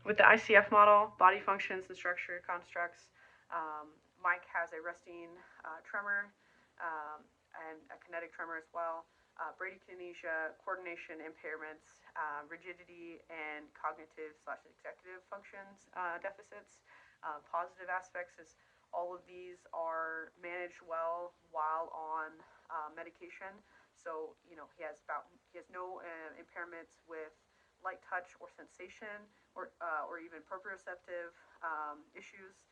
With the ICF model, body functions and structure constructs, Mike has a resting tremor and a kinetic tremor as well, bradykinesia, coordination impairments, rigidity, and cognitive/executive functions deficits. Positive aspects is all of these are managed well while on medication. So he has no impairments with light touch or sensation or even proprioceptive issues.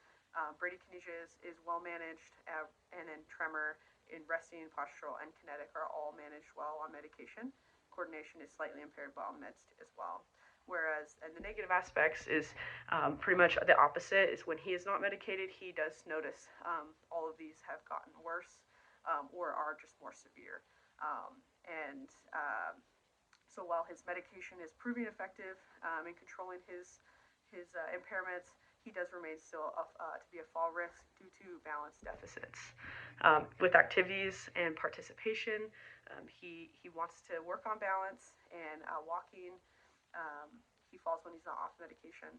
Bradykinesia is well managed, and then tremor in resting, postural, and kinetic are all managed well on medication. Coordination is slightly impaired but on meds as well. Whereas, and the negative aspects is pretty much the opposite. Is when he is not medicated, he does notice all of these have gotten worse or are just more severe. And So while his medication is proving effective in controlling his impairments, he does remain still to be a fall risk due to balance deficits. With activities and participation, he wants to work on balance and walking. He falls when he's not off medication.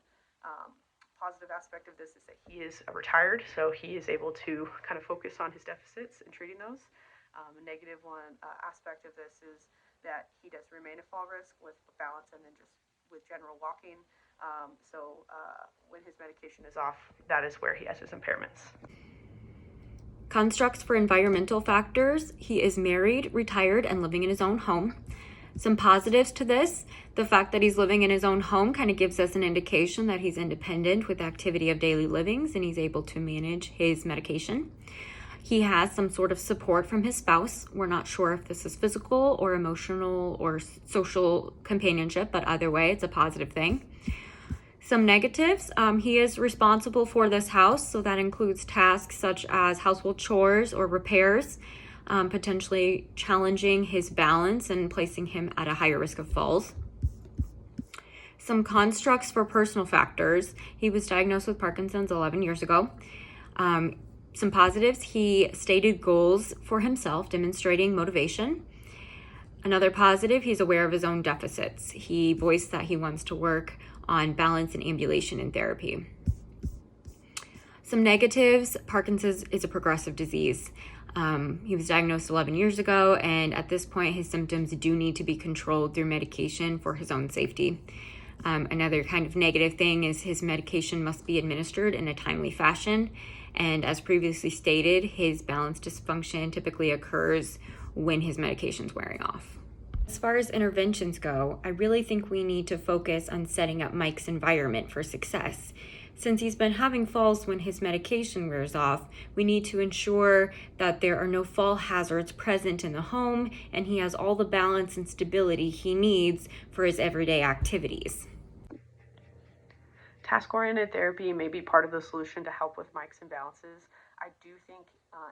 Positive aspect of this is that he is retired, so he is able to kind of focus on his deficits and treating those. A negative aspect of this is that he does remain a fall risk with balance and then just with general walking. When his medication is off, that is where he has his impairments. Constructs for environmental factors: he is married, retired, and living in his own home. Some positives to this: the fact that he's living in his own home kind of gives us an indication that he's independent with activity of daily livings and he's able to manage his medication. He has some sort of support from his spouse. We're not sure if this is physical or emotional or social companionship, but either way, it's a positive thing. Some negatives: he is responsible for this house, so that includes tasks such as household chores or repairs, potentially challenging his balance and placing him at a higher risk of falls. Some constructs for personal factors: he was diagnosed with Parkinson's 11 years ago. Some positives: he stated goals for himself, demonstrating motivation. Another positive: he's aware of his own deficits. He voiced that he wants to work on balance and ambulation in therapy. Some negatives: Parkinson's is a progressive disease. He was diagnosed 11 years ago, and at this point, his symptoms do need to be controlled through medication for his own safety. Another kind of negative thing is his medication must be administered in a timely fashion. And as previously stated, his balance dysfunction typically occurs when his medication's wearing off. As far as interventions go, I really think we need to focus on setting up Mike's environment for success. Since he's been having falls when his medication wears off, we need to ensure that there are no fall hazards present in the home and he has all the balance and stability he needs for his everyday activities. Task-oriented therapy may be part of the solution to help with Mike's imbalances. I do think,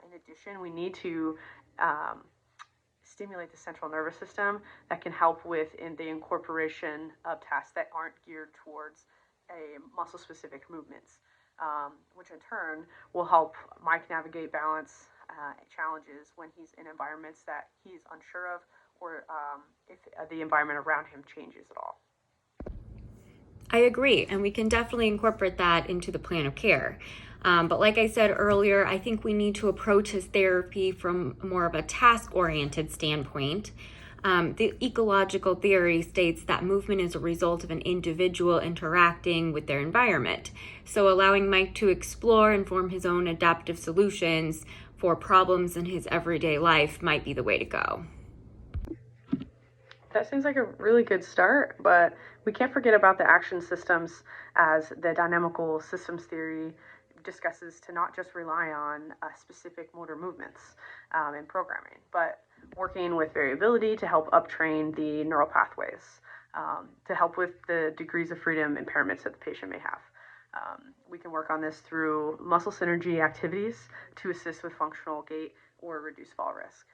in addition, we need to stimulate the central nervous system that can help with the incorporation of tasks that aren't geared towards muscle-specific movements, which in turn will help Mike navigate balance challenges when he's in environments that he's unsure of, or if the environment around him changes at all. I agree, and we can definitely incorporate that into the plan of care. But like I said earlier, I think we need to approach his therapy from more of a task-oriented standpoint. The ecological theory states that movement is a result of an individual interacting with their environment. So allowing Mike to explore and form his own adaptive solutions for problems in his everyday life might be the way to go. That seems like a really good start, but we can't forget about the action systems, as the dynamical systems theory discusses to not just rely on specific motor movements in programming, but working with variability to help uptrain the neural pathways to help with the degrees of freedom impairments that the patient may have. We can work on this through muscle synergy activities to assist with functional gait or reduce fall risk.